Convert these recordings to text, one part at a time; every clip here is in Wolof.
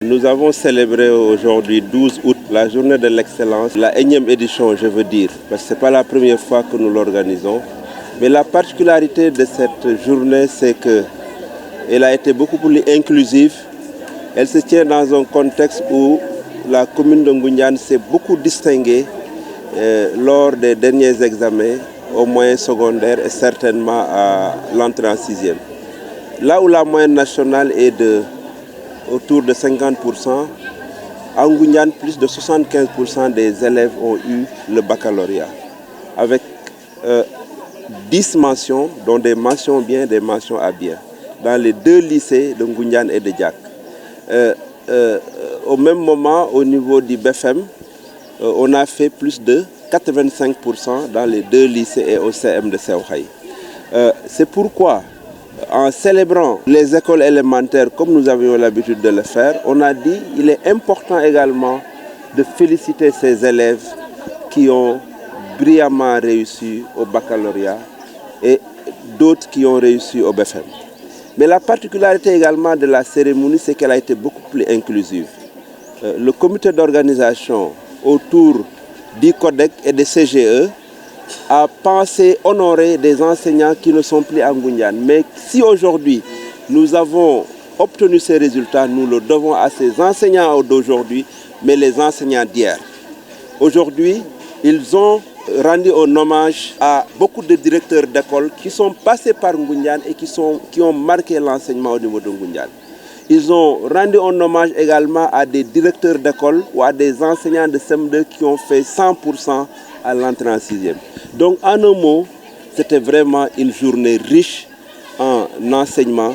Nous avons célébré aujourd'hui 12 août la journée de l'excellence, la énième édition je veux dire, parce que ce n'est pas la première fois que nous l'organisons. Mais la particularité de cette journée, c'est qu'elle a été beaucoup plus inclusive. Elle se tient dans un contexte où la commune de Ngoundiane s'est beaucoup distinguée lors des derniers examens au moyen secondaire et certainement à l'entrée en sixième. Là où la moyenne nationale est autour de 50%, à Ngoundiane, plus de 75% des élèves ont eu le baccalauréat, avec 10 mentions, dont des mentions bien, des mentions à bien, dans les deux lycées de Ngoundiane et de Diack. Au même moment, au niveau du BFM, on a fait plus de 85% dans les deux lycées et au CM de Séouhaï. C'est pourquoi, en célébrant les écoles élémentaires comme nous avions l'habitude de le faire, on a dit qu'il est important également de féliciter ces élèves qui ont brillamment réussi au baccalauréat et d'autres qui ont réussi au BFM. Mais la particularité également de la cérémonie, c'est qu'elle a été beaucoup plus inclusive. Le comité d'organisation autour du CODEC et des CGE a pensé honorer des enseignants qui ne sont plus à Ngoundiane. Mais si aujourd'hui nous avons obtenu ces résultats, nous le devons à ces enseignants d'aujourd'hui, mais les enseignants d'hier. Aujourd'hui, ils ont rendu un hommage à beaucoup de directeurs d'école qui sont passés par Ngoundiane et qui ont marqué l'enseignement au niveau de Ngoundiane. Ils ont rendu un hommage également à des directeurs d'école ou à des enseignants de CM2 qui ont fait 100% à l'entrée en sixième. Donc en un mot, c'était vraiment une journée riche en enseignement,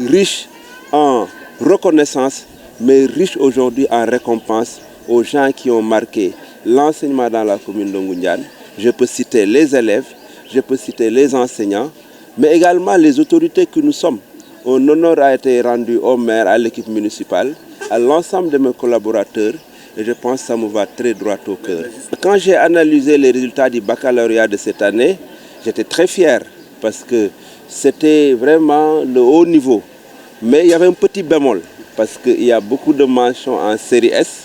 riche en reconnaissance, mais riche aujourd'hui en récompense aux gens qui ont marqué l'enseignement dans la commune de Ngoundiane. Je peux citer les élèves, je peux citer les enseignants, mais également les autorités que nous sommes. Un honneur a été rendu au maire, à l'équipe municipale, à l'ensemble de mes collaborateurs, et je pense que ça me va très droit au cœur. Quand j'ai analysé les résultats du baccalauréat de cette année, j'étais très fier parce que c'était vraiment le haut niveau. Mais il y avait un petit bémol parce qu'il y a beaucoup de mentions en série S,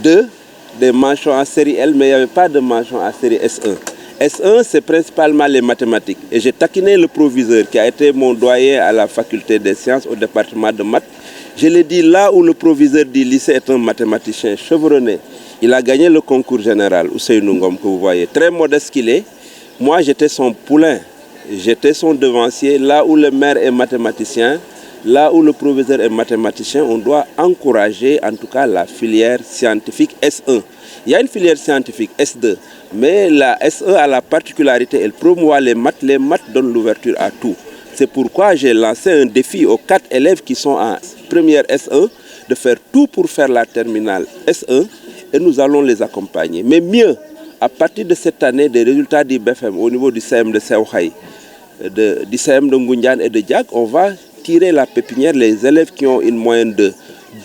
des mentions en série L, mais il n'y avait pas de mentions en série S1. S1, c'est principalement les mathématiques. Et j'ai taquiné le proviseur qui a été mon doyen à la faculté des sciences au département de maths. Je l'ai dit, là où le proviseur du lycée est un mathématicien chevronné, il a gagné le concours général, Ousseynou Ngom, que vous voyez, très modeste qu'il est. Moi, j'étais son poulain, j'étais son devancier. Là où le maire est mathématicien, là où le proviseur est mathématicien, on doit encourager en tout cas la filière scientifique S1. Il y a une filière scientifique S2, mais la S1 a la particularité, elle promouvoit les maths donnent l'ouverture à tout. C'est pourquoi j'ai lancé un défi aux 4 élèves qui sont en première S1 de faire tout pour faire la terminale S1 et nous allons les accompagner. Mais mieux, à partir de cette année, des résultats du BFM au niveau du CM de Séouhaï, du CM de Ngoundiane et de Diack, on va tirer la pépinière. Les élèves qui ont une moyenne de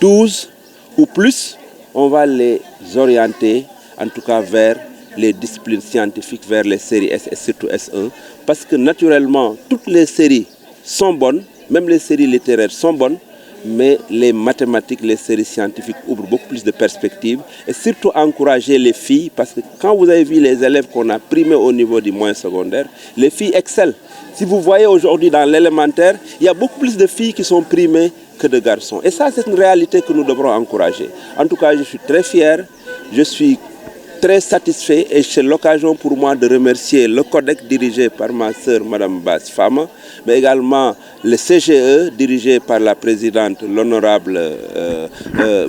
12 ou plus, on va les orienter en tout cas vers les disciplines scientifiques, vers les séries S et surtout S1. Parce que naturellement, toutes les séries sont bonnes, même les séries littéraires sont bonnes, mais les mathématiques, les séries scientifiques ouvrent beaucoup plus de perspectives. Et surtout encourager les filles, parce que quand vous avez vu les élèves qu'on a primés au niveau du moyen secondaire, les filles excellent. Si vous voyez aujourd'hui dans l'élémentaire, il y a beaucoup plus de filles qui sont primées que de garçons. Et ça, c'est une réalité que nous devrons encourager. En tout cas, je suis très fier, je suis très satisfait et c'est l'occasion pour moi de remercier le CODEC dirigé par ma sœur, Mme Bass Fama, mais également le CGE dirigé par la présidente, l'honorable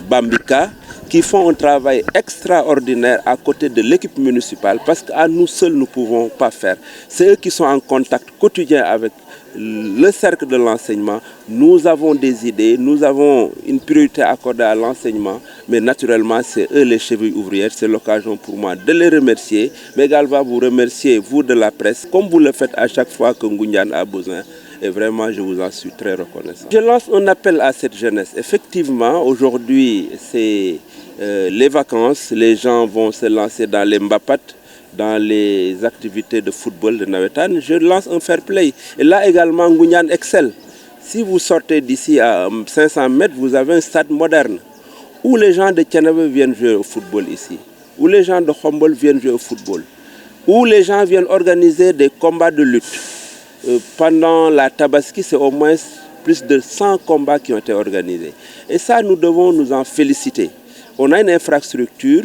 Bambika, qui font un travail extraordinaire à côté de l'équipe municipale parce qu'à nous seuls, nous ne pouvons pas faire. C'est eux qui sont en contact quotidien avec le cercle de l'enseignement. Nous avons des idées, nous avons une priorité accordée à l'enseignement, mais naturellement, c'est eux les chevilles ouvrières. C'est l'occasion pour moi de les remercier, mais également vous remercier, vous de la presse, comme vous le faites à chaque fois que Ngoundiane a besoin. Et vraiment, je vous en suis très reconnaissant. Je lance un appel à cette jeunesse. Effectivement, aujourd'hui, c'est les vacances. Les gens vont se lancer dans les mbapat, dans les activités de football de Nawetan. Je lance un fair play. Et là également, Ngoundiane excelle. Si vous sortez d'ici à 500 mètres, vous avez un stade moderne où les gens de Thiénaba viennent jouer au football ici, où les gens de Khombol viennent jouer au football, où les gens viennent organiser des combats de lutte. Pendant la Tabaski, c'est au moins plus de 100 combats qui ont été organisés. Et ça, nous devons nous en féliciter. On a une infrastructure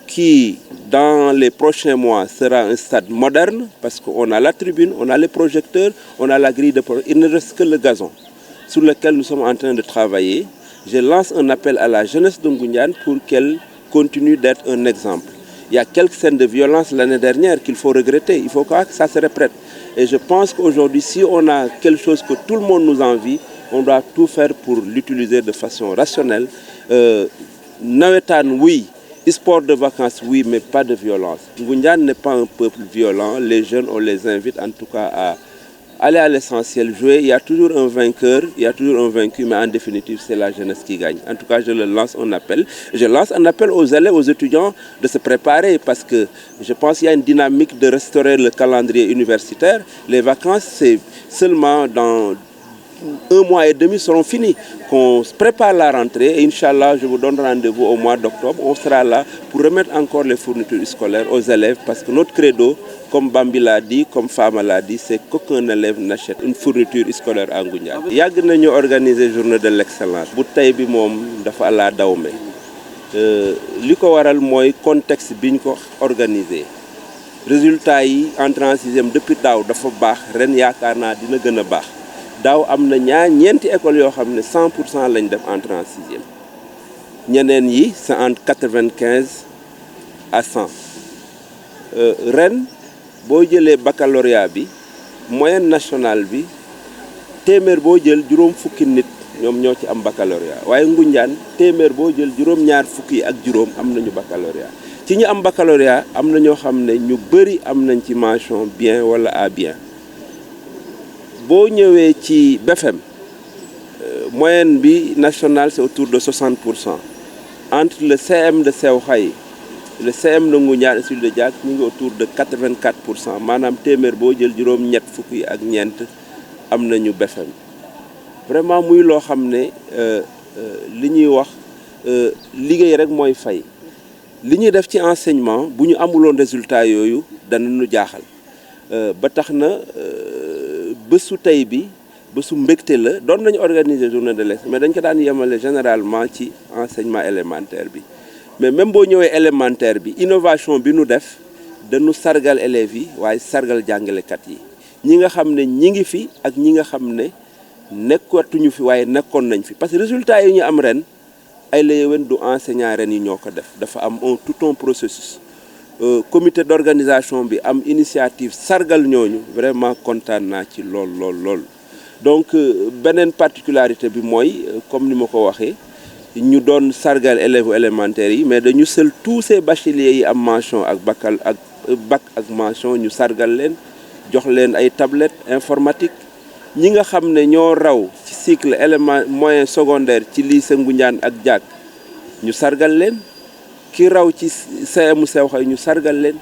qui, dans les prochains mois, sera un stade moderne parce qu'on a la tribune, on a les projecteurs, on a la grille de projection. Il ne reste que le gazon sur lequel nous sommes en train de travailler. Je lance un appel à la jeunesse de Ngoundiane pour qu'elle continue d'être un exemple. Il y a quelques scènes de violence l'année dernière qu'il faut regretter. Il faut que ça se répète. Et je pense qu'aujourd'hui, si on a quelque chose que tout le monde nous envie, on doit tout faire pour l'utiliser de façon rationnelle. Nawetan, oui. Sport de vacances, oui, mais pas de violence. Ngoundiane n'est pas un peuple violent. Les jeunes, on les invite en tout cas à aller à l'essentiel, jouer. Il y a toujours un vainqueur, il y a toujours un vaincu, mais en définitive, c'est la jeunesse qui gagne. En tout cas, je lance un appel. Je lance un appel aux élèves, aux étudiants de se préparer parce que je pense qu'il y a une dynamique de restaurer le calendrier universitaire. Les vacances, c'est seulement dans 1 mois et demi seront finis, qu'on se prépare la rentrée et Inch'Allah, je vous donne rendez-vous au mois d'octobre. On sera là pour remettre encore les fournitures scolaires aux élèves parce que notre credo, comme Bambi l'a dit, comme Fama l'a dit, c'est qu'aucun élève n'achète une fourniture scolaire à Ngoundiane. Yàgg nañu organiser journée de l'excellence. Bu tey bi moom dafa ala dawme. Li ko waral mooy contexte bi ñu ko organiser. Résultat yi entrée en sixième depuis daaw dafa baax ren yaakaar naa dina gën a baax. Daaw am na ñeenti écoles yoo xam ne 100% lañ def entrée en sixième ñeneen yi c'est entre 95 à 100 ren boo jëlee baccalauréat bi moyenne nationale bi téeméer boo jël juróom fukki nit ñoom ñoo ci am baccalauréat waaye Ngoundiane téeméer boo jël juróom-ñaar fukki ak juróom am nañu baccalauréat ci ñu am baccalauréat am na ñoo xam ne ñu bëri am nañ ci mention bien wala à bien. Boo ñëwee ci BFM moyenne bi nationale c'est autour de 60%. Entre le CM de Sewkhay, le CM de Ngoundiane et celui de Diack ñu ngi autour de 84%. maanaam téeméer boo jël juróom-ñett fukki ak ñeent am nañu BFM. Vraiment muy loo xam ne li ñuy wax liggéey rek mooy fay. Li ñuy def ci enseignement bu ñu amuloon résultat yooyu danañu jaaxal ba tax na. Bésu tey bi bésu mbégte la doon nañu organiser journée de l'excellence mais dañ ko daan yemale généralement ci enseignement élémentaire bi mais même boo ñëwee élémentaire bi innovation bi nu def dañu sargal élèves yi waaye sargal jàngalekat yi ñi nga xam ne ñi ngi fi ak ñi nga xam ne nekkatuñu fi waaye nekkoon nañ fi parce que résultat yi ñu am ren ay la yéwén du enseignant ren yi ñoo ko def dafa am tout un processus comité d'organisation bi am initiative sargal ñooñu vraiment kontaan naa ci lool donc beneen particularité bi mooy comme ni ma ko waxee ñu doon sargal élèves élémentaires yi mais dañu seul tous ces bacheliers yi am mention ak bac ak mention ñu sargal leen jox leen ay tablettes informatique ñi nga xam ne ñoo raw ci cycle élément moyen secondaire ci lycée Ngoundiane ak Diack ñu sargal leen ki raw ci CM Sewkhay ñu sargal leen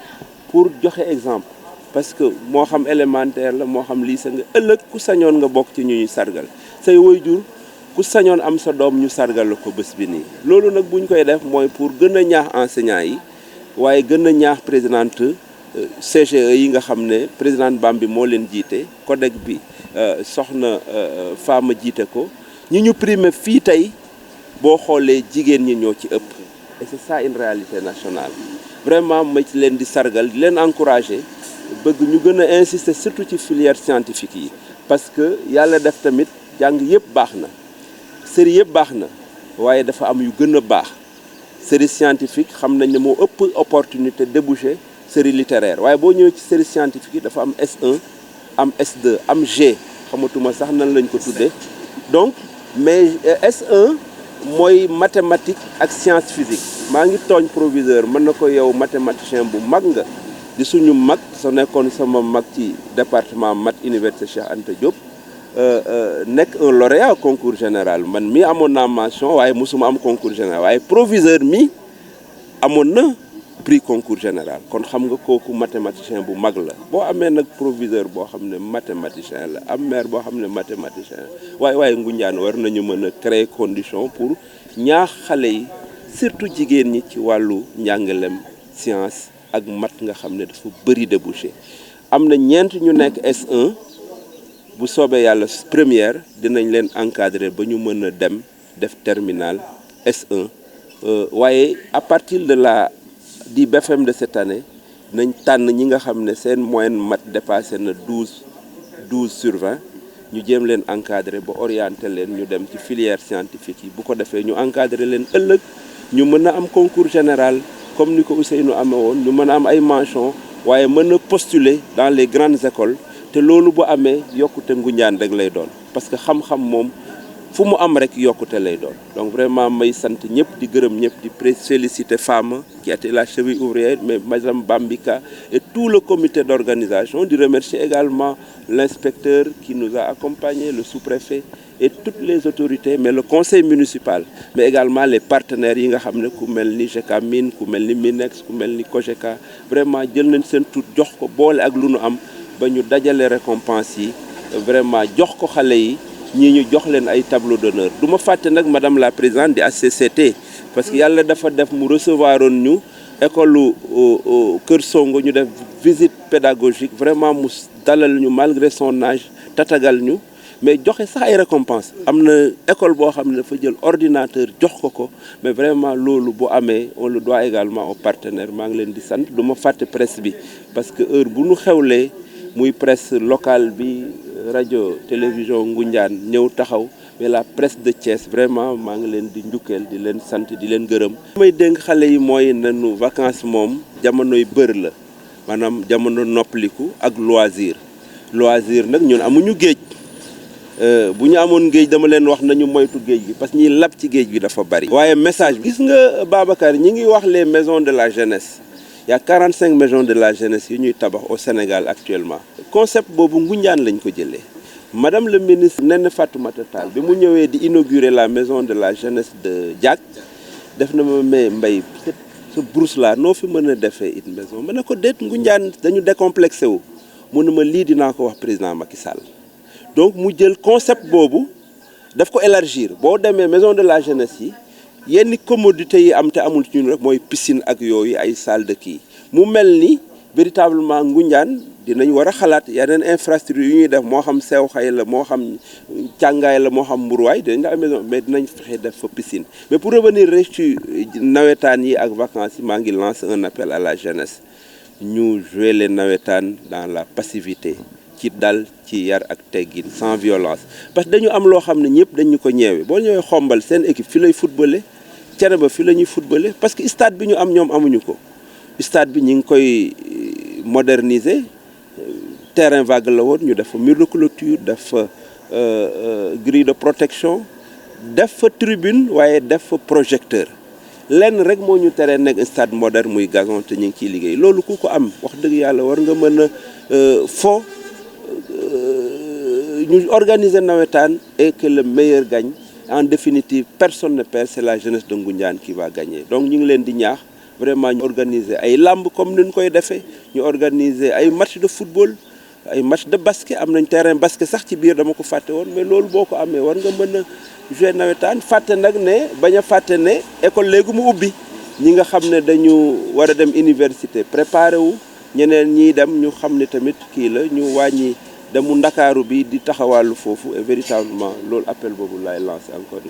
pour joxe exemple parce que moo xam élémentaire la moo xam lycée nga ëllëg ku sañoon nga bokk ci ñuy sargal say waajur ku sañoon am sa doom ñu sargal la ko bés bi nii. loolu nag bu ñu koy def mooy pour gën a ñaax enseignants yi waaye gën a ñaax présidente CGE yi nga xam ne présidente Bambi moo leen jiite CODEC bi soxna Fama jiite ko ñi ñu primé fii tey boo xoolee jigéen ñi ñoo ci ëpp. Et c'est ça une réalité nationale vraiment ma ci leen di sargal di leen encourager bëgg ñu gën a insister surtout ci filière scientifique yi parce que yàlla def tamit jàng yëpp baax na série yëpp baax na waaye dafa am yu gën a baax série scientifique xam nañ ne moo ëpp opportunité débouché série littéraire waaye boo ñëwee ci série scientifique yi dafa am S1 am S2 am G xamatuma sax nan lañ ko tuddee donc mais S1 mooy mathématique ak science physique maa ngi tooñ proviseur mën na ko yow mathématicien bu mag nga di suñu mag sa nekkoon sama mag ci département maths université Cheikh Anta Diop nekk un lauréat concours général man mi amoon naa mention waaye mosuma am concours général waaye proviseur mi amoon na prix concours général kon xam nga kooku mathématicien bu mag la boo amee nag proviseur boo xam ne mathématicien la am maire boo xam ne mathématicien waaye Ngoundiane war nañu mën a créer condition pour ñaax xale yi surtout jigéen ñi ci wàllu njàngalem science ak mat nga xam ne dafa bëri débouché am na ñeent ñu nekk S1 bu soobee yàlla première dinañ leen encadrer ba ñu mën a dem def terminal S1 waaye à partir de du BFM de cette année nañ tànn ñi nga xam ne seen moyenne mat dépassé na 12/20 ñu jéem leen encadrer ba orienter leen ñu dem ci filière scientifique yi bu ko defee ñu encadrer leen ëllëg ñu mën a am concours général comme ni ko Ousseynou amee woon ñu mën a am ay mentions waaye mën a postuler dans les grandes écoles te loolu bu amee yokkute Ngoundiane rek lay doon parce que xam-xam moom fu mu am rek yokkute lay doon donc vraiment may sant ñëpp di gërëm ñëpp di féliciter Fama qui était la cheville ouvrière mais madame Bambika et tout le comité d'organisation di remercier également l'inspecteur qui nous a accompagnés le sous-préfet et toutes les autorités mais le conseil municipal mais également les partenaires yi nga xam ne ku mel ni GECAMINE ku mel ni MINEX ku mel ni COGECA vraiment jël nañ seen tur jox ko boole ak lu nu am ba ñu dajale récompense yi vraiment jox ko xale yi ñii ñu jox leen ay tableau d'honneur du ma fàtte nag madame la présidente di HCCT parce que yàlla dafa def mu recevoir oon ñu école Kër Songo ñu def visite pédagogique vraiment mu dalal ñu malgré son âge tatagal ñu mais joxe sax ay récompense am na école boo xam ne dafa jël ordinateur jox ko mais vraiment loolu bu amee on le doit également aux partenaires maa ngi leen di sant du ma fàtte presse bi parce que heure bu nu xewlee muy presse locale bi rajo télévision Ngoundiane ñëw taxaw mais la presse de Thiès vraiment maa ngi leen di njukkeel di leen sant di leen gërëm. may dénk xale yi mooy nanu vacances moom jamonoy bër la maanaam jamono noppaliku ak loisir nag ñun amuñu géej bu ñu amoon géej dama leen wax nañu moytu géej gi parce que ñiy lab ci géej gi dafa bari. waaye message gis nga Babacar ñi ngi wax les maisons de la jeunesse. Il y a 45 maisons de la jeunesse yu ñuy tabax au Sénégal actuellement concept boobu Ngoundiane lañ ko jëlee madame le ministre Néné Fatoumata Tall bi mu ñëwee di inaugurer la maison de la jeunesse de Diack def na ma mais mbay sa brousse là noo fi mën a defee une maison ma ne ko déet Ngoundiane dañu décomplexé wu mu ne ma lii dinaa ko wax président Macky Sall donc mu jël concept boobu daf ko élargir boo demee maison de la jeunesse yi yenn commodité yi am te amul ci ñun rek mooy piscine ak yooyu ay salle de kii mu mel ni véritablement Ngoundiane dinañ war a xalaat yeneen infrastructure yu ñuy def moo xam sew xay la moo xam càngaay la moo xam mburuwaay dinañ la am maison mais dinañ fexe def fa piscine mais pour revenir rek ci nawetaan yi ak vacances yi maa ngi lancer un appel à la jeunesse ñu jouer les nawetaan dans la passivité ci dal ci yar ak teggin sans violence parce que dañu am loo xam ne ñëpp dañu ko ñeewe boo ñëwee xombal seen équipe fi lay footballé Thiénaba fi la ñuy footballé parce que stade bi ñu am ñoom amuñu ko stade bi ñu ngi koy moderniser terrain vague la woon ñu def fa mur de clôture def fa grille de protection def fa tribune waaye def fa projecteur lenn rek moo ñu teree nekk stade moderne muy gazon te ñu ngi ciy liggéey loolu ku ko am wax dëgg yàlla war nga mën a ñu organiser nawetaan et que le meilleur gagne en définitive personne ne perd c'est la jeunesse de Ngoundiane qui va gagner donc ñu ngi leen di ñaax vraiment ñu organiser ay làmb comme ni ñu koy defee ñu organiser ay match de football ay match de basket am nañ terrain basket sax ci biir dama ko fàtte woon mais loolu boo ko amee war nga mën a jouer nawetaan fàtte nag ne bañ a fàtte ne école léegi mu ubbi ñi nga xam ne dañu war a dem université préparé wu ñeneen ñiy dem ñu xam ne tamit kii la ñu wàññi demu Ndakaaru bi di taxawàllu foofu et véritablement loolu appel boobu laay lancé encore